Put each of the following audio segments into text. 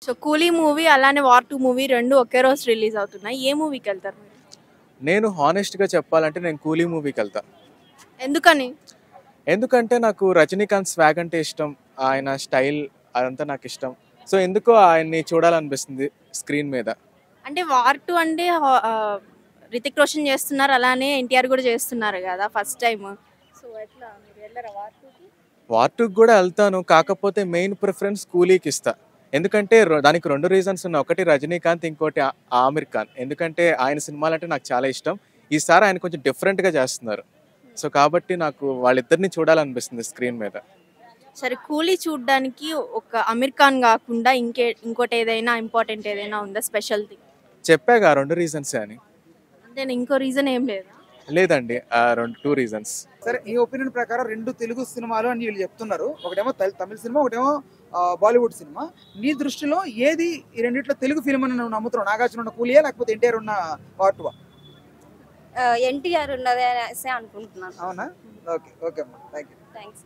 So 'కూలీ' movie అలానే 'war 2' movie 2 ఒకే రోజు రిలీజ్ అవుతున్నాయి. ఏ మూవీకి వెళ్తారు మీరు? నేను హానెస్ట్‌గా చెప్పాలంటే నేను 'కూలీ' మూవీకి వెళ్తా. ఎందుకని? ఎందుకంటే నాకు రజనీకాంత్ స్వాగ్ అంటే ఇష్టం. ఆయన స్టైల్ అదంతా నాకు ఇష్టం. సో ఎందుకో ఆయన్ని చూడాలనిపిస్తుంది స్క్రీన్ మీద. అంటే 'వార్ 2' అంటే రితిక్ రోషన్ చేస్తున్నారు, అలానే ఎన్టీఆర్ కూడా చేస్తున్నారు కదా ఫస్ట్ టైం. సో ఎట్లా మీరు వెళ్ళరా 'వార్ 2'కి? వార్ 2కి కూడా వెళ్తాను. కాకపోతే మెయిన్ ప్రిఫరెన్స్ 'కూలీకి' ఇస్తా. ఎందుకంటే దానికి 2 రీజన్స్ ఉన్నాయి. ఒకటి రజనీకాంత్, ఇంకోటి ఆమిర్ ఖాన్. ఎందుకంటే ఆయన సినిమాలంటే నాకు చాలా ఇష్టం. ఈసారి ఆయన కొంచెం డిఫరెంట్‌గా చేస్తున్నారు. సో కాబట్టి నాకు వాళ్ళిద్దరిని చూడాలనిపిస్తుంది స్క్రీన్ మీద. సరే 'కూలీ' చూడడానికి ఒక ఆమిర్ ఖాన్ కాకుండా ఇంకోటి ఏదైనా ఇంపార్టెంట్ ఏదైనా ఉందా స్పెషల్ థింగ్? చెప్పాగా 2 రీజన్సే అని. అంటే ఇంకో రీజన్ ఏం లేదా? లేదండి. 2 రీజన్స్. సరే, నీ ఒపీనియన్ ప్రకారం 2 తెలుగు సినిమాలు అని వీళ్ళు చెప్తున్నారు. ఒకటేమో తమిళ సినిమా, ఒకటేమో బాలీవుడ్ సినిమా. నీ దృష్టిలో ఏది ఈ రెండిట్లో తెలుగు ఫిల్మ్ అని నువ్వు నమ్ముతున్నావు? నాగార్జున ఉన్న కూలియా, లేకపోతే ఎన్టీఆర్ ఉన్న పార్ట్ 2? ఎన్టీఆర్ ఉన్నదే అనేసి అనుకుంటున్నాను. అవునా? ఓకే ఓకే అమ్మా, థ్యాంక్ యూ. థ్యాంక్స్.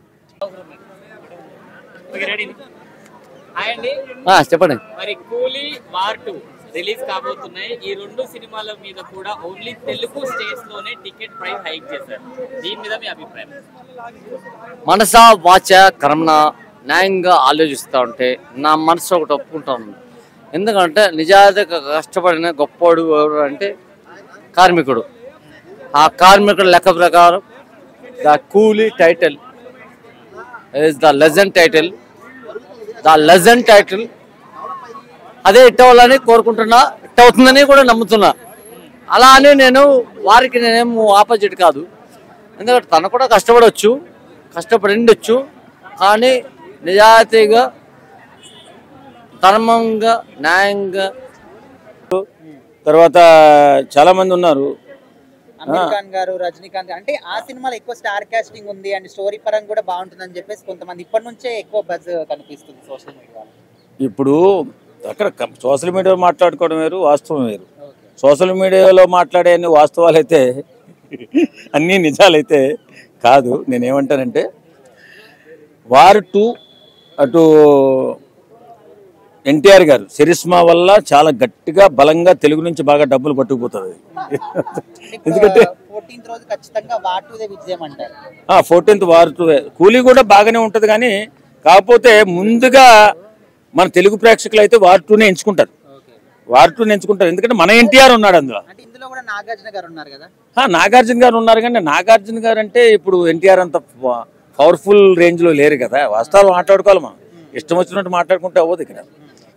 చెప్పండి. మరి 'కూలీ', 'వార్ 2' రిలీజ్ కాబోతున్నాయి. ఈ 2 సినిమాల మీద కూడా ఓన్లీ తెలుగు స్టేట్స్ లోనే టికెట్ ప్రైస్ హైక్ చేశారు. దీని మీద మీ అభిప్రాయం? మనసా వాచ కర్మణ న్యాయంగా ఆలోచిస్తూ ఉంటే నా మనసు ఒకటి ఒప్పుకుంటాను. ఎందుకంటే నిజాయితీగా కష్టపడిన గొప్పవాడు ఎవరు అంటే కార్మికుడు. ఆ కార్మికుడు లెక్క ప్రకారం ద కూలీ title is the legend title. The legend title అదే హిట్ అవ్వాలని కోరుకుంటున్నా, హిట్ అవుతుందని కూడా నమ్ముతున్నా. అలా అని నేను వారికి నేనేం ఆపోజిట్ కాదు. ఎందుకంటే తను కూడా కష్టపడవచ్చు, కష్టపడిండొచ్చు. కానీ నిజాయితీగా, ధర్మంగా, న్యాయంగా. తర్వాత చాలా మంది ఉన్నారు. ఆమిర్ ఖాన్ గారు, రజనీకాంత్ అంటే ఆ సినిమాలో ఎక్కువ స్టార్ కాస్టింగ్ ఉంది అండ్ స్టోరీ పరంగా కూడా బాగుంటుందని చెప్పేసి కొంతమంది ఇప్పటి నుంచే ఎక్కువ బజ్ కనిపిస్తుంది సోషల్ మీడియాలో. ఇప్పుడు అక్కడ సోషల్ మీడియాలో మాట్లాడుకోవడం వేరు, వాస్తవం వేరు. సోషల్ మీడియాలో మాట్లాడే అన్ని వాస్తవాలు అయితే అన్నీ నిజాలైతే కాదు. నేనేమంటానంటే వార్ 2 అటు ఎన్టీఆర్ గారు చరిస్మా వల్ల చాలా గట్టిగా బలంగా తెలుగు నుంచి బాగా డబ్బులు పట్టుకుపోతుంది. ఎందుకంటే 14th రోజు ఖచ్చితంగా వార్ 2 విజయం అంటారు. 14th war 2. కూలీ కూడా బాగానే ఉంటుంది. కానీ కాకపోతే ముందుగా మన తెలుగు ప్రేక్షకులు అయితే వార్ 2నే ఎంచుకుంటారు. వార్ 2ని ఎంచుకుంటారు ఎందుకంటే మన ఎన్టీఆర్ ఉన్నాడు అందులో. అంటే ఇందులో కూడా నాగార్జున గారు ఉన్నారు కదా? నాగార్జున గారు ఉన్నారు. కానీ నాగార్జున గారు అంటే ఇప్పుడు ఎన్టీఆర్ అంత పవర్ఫుల్ రేంజ్ లో లేరు కదా. వాస్తవాలు మాట్లాడుకోవాలి. మనం ఇష్టం వచ్చినట్టు మాట్లాడుకుంటే అవ్వదు. ఇక్కడ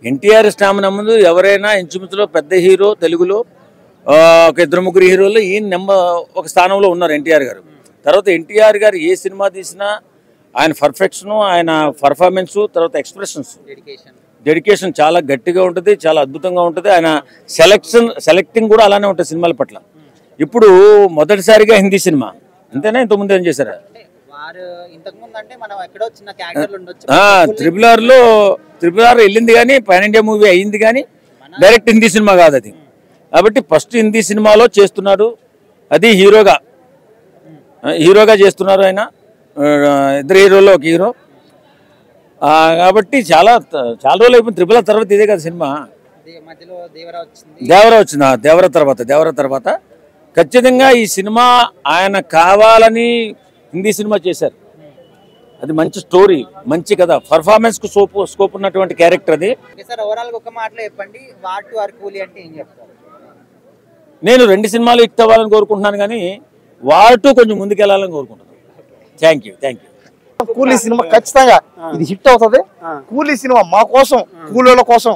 ఎన్టీఆర్ స్టామినా ముందు ఎవరైనా ఇంచుమించులో పెద్ద హీరో తెలుగులో ఒక 2-3 హీరోలు ఈ ఒక స్థానంలో ఉన్నారు ఎన్టీఆర్ గారు. తర్వాత ఎన్టీఆర్ గారు ఏ సినిమా తీసినా ఆయన పర్ఫెక్షన్, ఆయన పర్ఫార్మెన్స్, తర్వాత ఎక్స్ప్రెషన్స్, డెడికేషన్ చాలా గట్టిగా ఉంటుంది, చాలా అద్భుతంగా ఉంటుంది. ఆయన సెలెక్టింగ్ కూడా అలానే ఉంటుంది సినిమాల పట్ల. ఇప్పుడు మొదటిసారిగా హిందీ సినిమా అంతేనా? ఇంతకుముందు ఏం చేశారా? ట్రిపుల్ ఆర్ వెళ్ళింది కానీ పాన్ ఇండియా మూవీ అయ్యింది కానీ డైరెక్ట్ హిందీ సినిమా కాదు అది. కాబట్టి ఫస్ట్ హిందీ సినిమాలో చేస్తున్నాడు. అది హీరోగా చేస్తున్నారు ఆయన. 2 హీరోల్లో ఒక హీరో. కాబట్టి చాలా రోజులు అయిపోయింది. ట్రిపుల్ ఆర్ తర్వాత ఇదే కదా సినిమా. దేవరా తర్వాత ఖచ్చితంగా ఈ సినిమా ఆయన కావాలని హిందీ సినిమా చేశారు. అది మంచి స్టోరీ, మంచి కదా, పర్ఫార్మెన్స్ కు స్కోప్ ఉన్నటువంటి క్యారెక్టర్ అది. నేను 2 సినిమాలు హిట్ అవ్వాలని కోరుకుంటున్నాను కానీ వార్ 2 కొంచెం ముందుకెళ్లాలని కోరుకుంటున్నాను. Thank you. కూలీ సినిమా ఖచ్చితంగా ఇది హిట్ అవుతుంది. కూలీ సినిమా మా కోసం, కూలీల కోసం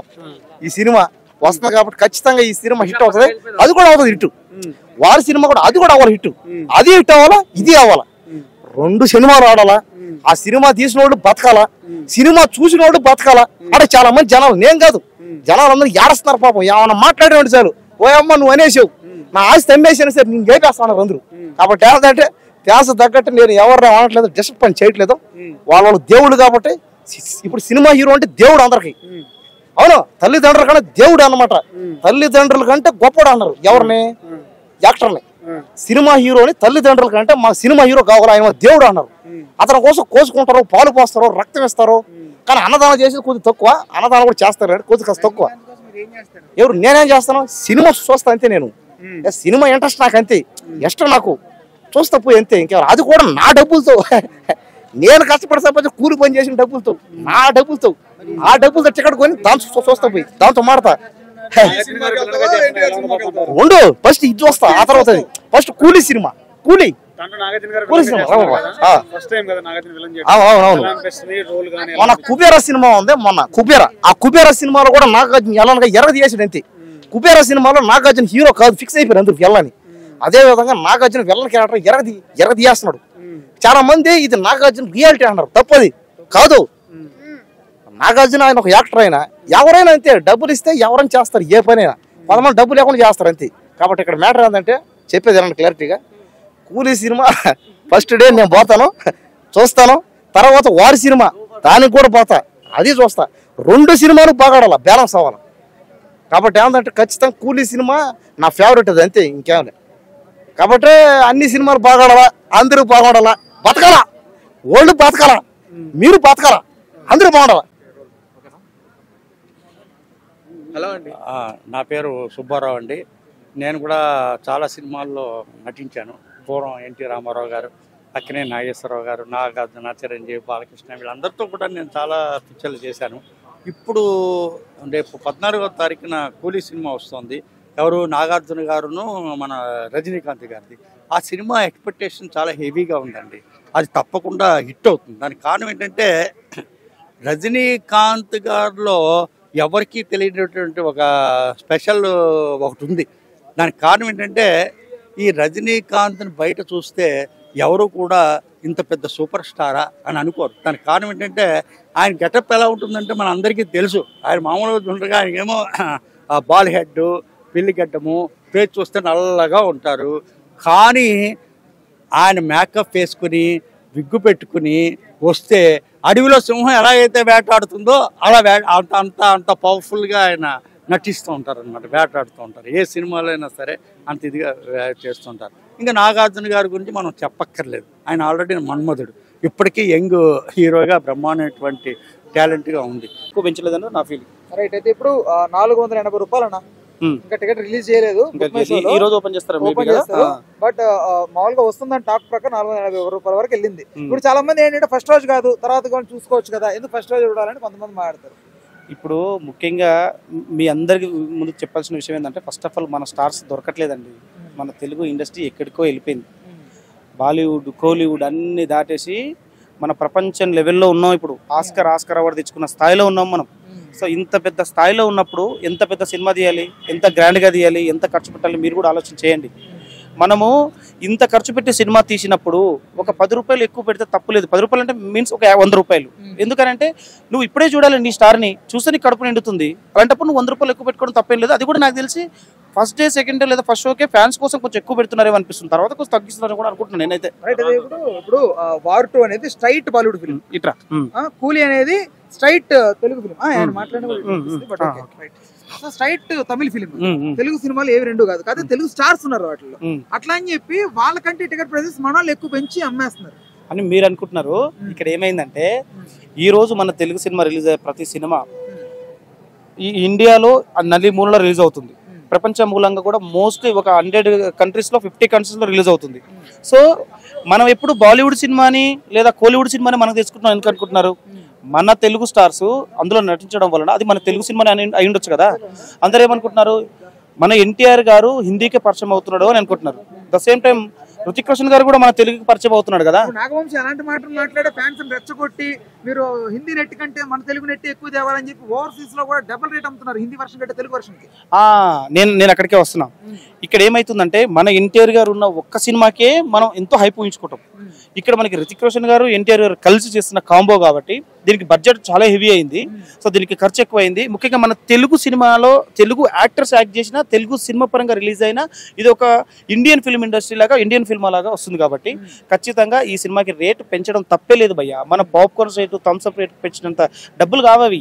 ఈ సినిమా వస్తుంది కాబట్టి ఖచ్చితంగా ఈ సినిమా హిట్ అవుతుంది. అది కూడా అవుతుంది హిట్. వారి సినిమా కూడా అది కూడా అవ్వాలి హిట్. అది హిట్ అవ్వాలా, ఇది అవ్వాలా, 2 సినిమాలు ఆడాలా. ఆ సినిమా తీసిన వాళ్ళు బతకాలా, సినిమా చూసిన వాళ్ళు బతకాలా. అంటే చాలా మంది జనాలు, నేను కాదు, జనాలు అందరూ ఏడుస్తున్నారు పాపం. ఏమన్నా మాట్లాడేవాడు చాలు, ఓ అమ్మ నువ్వు అనేసావు, నా ఆస్తి అమ్మేసినా సరే నేను గేపేస్తాను అందరూ. కాబట్టి ఏంటంటే ధ్యాస తగ్గట్టు నేను ఎవరిని అనట్లేదు, డిసప్పాయింట్ చేయట్లేదు. వాళ్ళ దేవుడు కాబట్టి. ఇప్పుడు సినిమా హీరో అంటే దేవుడు అందరికి. అవును, తల్లిదండ్రుల కంటే దేవుడు అన్నమాట. తల్లిదండ్రుల కంటే గొప్పడు అన్నారు ఎవరిని? యాక్టర్ని. సినిమా హీరోని తల్లిదండ్రుల కంటే మా సినిమా హీరో కావాలి, ఆయన దేవుడు అన్నారు. అతని కోసం కోసుకుంటారు, పాలు పోస్తారు, రక్తం ఇస్తారు. కానీ అన్నదానం చేసేది కొద్దిగా తక్కువ, అన్నదానం కూడా చేస్తారు కానీ కొద్దిగా కాస్త తక్కువ. ఎవరు నేనేం చేస్తాను, సినిమా చూస్తా అంతే. నేను సినిమా ఇంట్రెస్ట్ నాకు అంతే, ఇష్టం నాకు, చూస్తా పోయి అంతే. ఇంకెవరు అది కూడా నా డబ్బులతో నేను కష్టపడి సంపాదించి కూలి పని చేసిన డబ్బులతో, నా డబ్బులతో, ఆ డబ్బులతో టికెట్ కొని దాంతో చూస్తా పోయి దాంతో మాడతా. రెండు ఫస్ట్ ఇది చూస్తా, ఆ తర్వాత ఫస్ట్ కూలీ సినిమా. కూలీ మన కుబేరా సినిమా ఉంది మొన్న, కుబేరా. ఆ కుబేరా సినిమాలో కూడా నాగార్జున ఎలాగా ఎర్ర తీసాడు అంతే. కుబేరా సినిమాలో నాగార్జున హీరో కాదు, ఫిక్స్ అయిపోయారు అందరూ వెళ్ళని. అదే విధంగా నాగార్జున వెళ్ళని క్యారెక్టర్ ఎర్ర తీయేస్తున్నాడు. చాలా మంది ఇది నాగార్జున రియాలిటీ అన్నారు, తప్పది కాదు. నాగార్జున ఆయన ఒక యాక్టర్, అయినా ఎవరైనా అంతే, డబ్బులు ఇస్తే ఎవరైనా చేస్తారు ఏ పనైనా. 10 మంది డబ్బులు లేకుండా చేస్తారు అంతే. కాబట్టి ఇక్కడ మ్యాటర్ ఏంటంటే చెప్పేది ఏమన్నా క్లారిటీగా, కూలీ సినిమా ఫస్ట్ డే నేను పోతాను, చూస్తాను. తర్వాత వారి సినిమా దానికి కూడా పోతా, అది చూస్తా. 2 సినిమాలు బాగాడాల, బ్యాలెన్స్ అవ్వాలి. కాబట్టి ఏమంటే ఖచ్చితంగా కూలీ సినిమా నా ఫేవరెట్, అది అంతే, ఇంకేమలే. కాబట్టి అన్ని సినిమాలు బాగాడాలా, అందరూ బాగుండాలా, బతకాలా, ఓల్డ్ బతకాలా, మీరు బతకాలా, అందరూ బాగుండాలా. హలో అండి, నా పేరు సుబ్బారావు అండి. నేను కూడా చాలా సినిమాల్లో నటించాను. పూర్వం ఎన్టీ రామారావు గారు, అక్కినే నాగేశ్వరరావు గారు, నాగార్జున, చిరంజీవి, బాలకృష్ణ, వీళ్ళందరితో కూడా నేను చాలా పిక్చర్లు చేశాను. ఇప్పుడు రేపు 14వ తారీఖున కూలీ సినిమా వస్తుంది. ఎవరు, నాగార్జున గారును మన రజనీకాంత్ గారిది. ఆ సినిమా ఎక్స్పెక్టేషన్ చాలా హెవీగా ఉందండి. అది తప్పకుండా హిట్ అవుతుంది. దానికి కారణం ఏంటంటే రజనీకాంత్ గారిలో ఎవరికీ తెలియనటువంటి ఒక స్పెషల్ ఒకటి ఉంది. దానికి కారణం ఏంటంటే ఈ రజనీకాంత్ని బయట చూస్తే ఎవరు కూడా ఇంత పెద్ద సూపర్ స్టారా అని అనుకోరు. దానికి కారణం ఏంటంటే ఆయన గెటప్ ఎలా ఉంటుందంటే మన అందరికీ తెలుసు. ఆయన మామూలుగా ఉండగా ఆయనకేమో బాల్ హెడ్, పిల్లిగడ్డము, ఫేస్ చూస్తే నల్లగా ఉంటారు. కానీ ఆయన మేకప్ వేసుకుని విగ్గు పెట్టుకుని వస్తే అడవిలో సింహం ఎలా అయితే వేటాడుతుందో అలా అంత పవర్ఫుల్గా ఆయన నటిస్తూ ఉంటారు అనమాట, వేటాడుతూ ఉంటారు. ఏ సినిమాలో అయినా సరే అంత ఇదిగా చేస్తుంటారు. ఇంకా నాగార్జున గారి గురించి మనం చెప్పక్కర్లేదు. ఆయన ఆల్రెడీ మన్మధుడు, ఇప్పటికీ యంగ్ హీరోగా బ్రహ్మాండమైనటువంటి టాలెంట్గా ఉంది. ఎక్కువ పెంచలేదని నా ఫీలింగ్. రైట్, అయితే ఇప్పుడు 480 రూపాయలన్నా ఇంకా టికెట్ రిలీజ్ చేయలేదు, ఈ రోజు ఓపెన్ చేస్తారు. బట్ మామూలుగా వస్తుందని టాక్ ప్రకారం 480 రూపాయల వరకు వెళ్ళింది. ఇప్పుడు చాలా మంది ఏంటంటే ఫస్ట్ రోజు కాదు తర్వాత చూసుకోవచ్చు కదా, ఎందుకు ఫస్ట్ రోజు చూడాలని కొంతమంది మాట్లాడతారు. ఇప్పుడు ముఖ్యంగా మీ అందరికి ముందు చెప్పాల్సిన విషయం ఏంటంటే, ఫస్ట్ ఆఫ్ ఆల్ మన స్టార్స్ దొరకట్లేదండి. మన తెలుగు ఇండస్ట్రీ ఎక్కడికో వెళ్ళిపోయింది. బాలీవుడ్, కోలీవుడ్ అన్ని దాటేసి మన ప్రపంచం లెవెల్లో ఉన్నాం. ఇప్పుడు ఆస్కర్ అవార్డు తెచ్చుకున్న స్థాయిలో ఉన్నాం మనం. సో ఇంత పెద్ద స్థాయిలో ఉన్నప్పుడు ఎంత పెద్ద సినిమా తీయాలి, ఎంత గ్రాండ్గా తీయాలి, ఎంత ఖర్చు పెట్టాలి, మీరు కూడా ఆలోచన చేయండి. మనము ఇంత ఖర్చు పెట్టి సినిమా తీసినప్పుడు ఒక 10 రూపాయలు ఎక్కువ పెడితే తప్పులేదు. 10 రూపాయలు అంటే మీన్స్ ఒక 100 రూపాయలు. ఎందుకంటే నువ్వు ఇప్పుడే చూడాలి నీ స్టార్ని, చూస్తే నీకు కడుపు నిండుతుంది. అలాంటప్పుడు నువ్వు 100 రూపాయలు ఎక్కువ పెట్టుకోవడం తప్పేం లేదు. అది కూడా నాకు తెలిసి ఫస్ట్ డే, సెకండ్ డే లేదా ఫస్ట్ షోకే ఫ్యాన్స్ కోసం కొంచెం ఎక్కువ పెడుతున్నారేమో అనిపిస్తుంది. తర్వాత కొంచెం తగ్గిస్తున్నారని కూడా అనుకుంటున్నాను నేనైతే. ఇప్పుడు వార్ 2 అనేది స్ట్రైట్ బాలీవుడ్ ఫిల్మ్, ఇట్లా కూలీ అనేది స్ట్రైట్ తెలుగు ఫిల్మ్. స్ట్రైట్ తమిళ ఫిలిం. తెలుగు సినిమాలు ఏవి రెండు కాదు, కాదు తెలుగు స్టార్స్ ఉన్నారు వాటిలో. అట్లా అని చెప్పి వాళ్ళకంటే టికెట్ ప్రైసెస్ మన వాళ్ళు ఎక్కువ పెంచి అమ్మేస్తున్నారు అని మీరు అనుకుంటున్నారు. ఇక్కడ ఏమైందంటే ఈ రోజు మన తెలుగు సినిమా రిలీజ్ అయ్యే ప్రతి సినిమా ఈ ఇండియాలో నలి మూలలో రిలీజ్ అవుతుంది. ప్రపంచ మూలంగా కూడా మోస్ట్లీ ఒక 100 కంట్రీస్లో 50 కంట్రీస్లో రిలీజ్ అవుతుంది. సో మనం ఎప్పుడు బాలీవుడ్ సినిమాని లేదా కోలీవుడ్ సినిమాని మనం తీసుకుంటున్నాం. ఎందుకు అనుకుంటున్నారు? మన తెలుగు స్టార్స్ అందులో నటించడం వలన అది మన తెలుగు సినిమాని అయి ఉండొచ్చు కదా. అందరూ ఏమనుకుంటున్నారు, మన ఎన్టీఆర్ గారు హిందీకి పరిచయం అవుతున్నాడు అని అనుకుంటున్నారు. The same time Ruthik Roshan గారు కూడా మన తెలుగుకి పరిచయం అవుతున్నాడు కదా. నాగవంశి అలాంటి మాటలు మాట్లాడే ఫ్యాన్స్ రెచ్చగొట్టి మీరు హిందీ నెట్ కంటే మన తెలుగు నెట్ ఎక్కువ తేవాలని చెప్పి ఓవర్సీస్ లో కూడా డబుల్ రేట్ అమ్ముతున్నారు హిందీ వర్షన్ కంటే తెలుగు వర్షన్ కి. నేను అక్కడికే వస్తున్నా. ఇక్కడ ఏమైతుందంటే మన ఎన్టీఆర్ గారు ఉన్న ఒక్క సినిమాకే మనం ఎంతో హైప్ ఊహించుకుంటాం. ఇక్కడ మనకి రుతిక్ రోషన్ గారు ఎన్టీఆర్ గారు కలిసి చేస్తున్న కాంబో కాబట్టి దీనికి బడ్జెట్ చాలా హెవీ అయింది. సో దీనికి ఖర్చు ఎక్కువ అయింది. ముఖ్యంగా మన తెలుగు సినిమాలో తెలుగు యాక్టర్స్ యాక్ట్ చేసిన తెలుగు సినిమా పరంగా రిలీజ్ అయినా ఇది ఒక ఇండియన్ ఫిల్మ్ ఇండస్ట్రీ లాగా ఇండియన్ ఫిల్మ్ లాగా వస్తుంది. కాబట్టి ఖచ్చితంగా ఈ సినిమాకి రేటు పెంచడం తప్పే లేదు భయ్య. మన పాప్కార్న్ రేటు, థమ్స్అప్ రేటు పెంచినంత డబ్బులు కావవి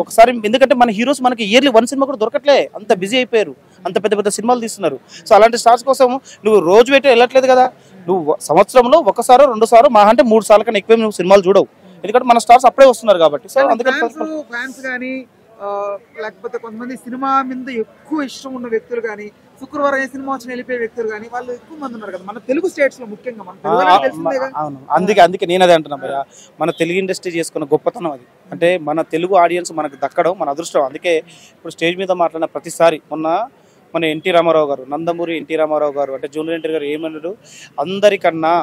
ఒకసారి. ఎందుకంటే మన హీరోస్ మనకి ఇయర్లీ 1 సినిమా కూడా దొరకట్లే, అంత బిజీ అయిపోయారు, అంత పెద్ద పెద్ద సినిమాలు తీస్తున్నారు. సో అలాంటి స్టార్స్ కోసం నువ్వు రోజు పెట్టి వెళ్ళట్లేదు కదా. నువ్వు సంవత్సరంలో 1 సారో 2 సారో మా అంటే 3 సార్లు కన్నా ఎక్కువ నువ్వు సినిమాలు చూడవు. ఎందుకంటే మన స్టార్స్ అప్పుడే వస్తున్నారు కాబట్టి. సో అందుకని ఫ్యాన్స్ కానీ లేకపోతే కొంతమంది సినిమా మీద ఎక్కువ ఇష్టం ఉన్న వ్యక్తులు కానీ శుక్రవారం ఏ సినిమా వచ్చిన వెళ్ళిపోయే వ్యక్తులు కానీ వాళ్ళు ఎక్కువ మంది ఉన్నారు కదా మన తెలుగు స్టేట్స్ లో ముఖ్యంగా. అవును, అందుకే నేను అదే అంటున్నా భయ్య, మన తెలుగు ఇండస్ట్రీ చేసుకున్న గొప్పతనం అది. అంటే మన తెలుగు ఆడియన్స్ మనకు దక్కడం మన అదృష్టం. అందుకే ఇప్పుడు స్టేజ్ మీద మాట్లాడిన ప్రతిసారి మన ఎన్టీ రామారావు గారు, నందమూరి ఎన్టీ రామారావు గారు అంటే జూనియర్ ఎన్టీఆర్ గారు ఏమన్నారు, అందరికన్నా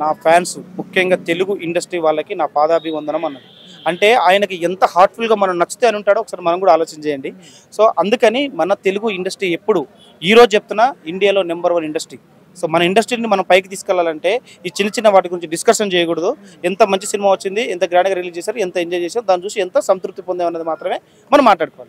నా ఫ్యాన్స్ ముఖ్యంగా తెలుగు ఇండస్ట్రీ వాళ్ళకి నా పాదాభివందనం అన్నారు. అంటే ఆయనకి ఎంత హార్ట్ఫుల్గా మనం నచ్చితే అని ఉంటాడో ఒకసారి మనం కూడా ఆలోచన చేయండి. సో అందుకని మన తెలుగు ఇండస్ట్రీ ఎప్పుడు ఈరోజు చెప్తున్నా ఇండియాలో నెంబర్ 1 ఇండస్ట్రీ. సో మన ఇండస్ట్రీని మనం పైకి తీసుకెళ్లాలంటే ఈ చిన్న వాటి గురించి డిస్కషన్ చేయకూడదు. ఎంత మంచి సినిమా వచ్చింది, ఎంత గ్రాండ్గా రిలీజ్ చేశారు, ఎంత ఎంజాయ్ చేశారు, దాన్ని చూసి ఎంత సంతృప్తి పొందామన్నది మాత్రమే మనం మాట్లాడుకోవాలి.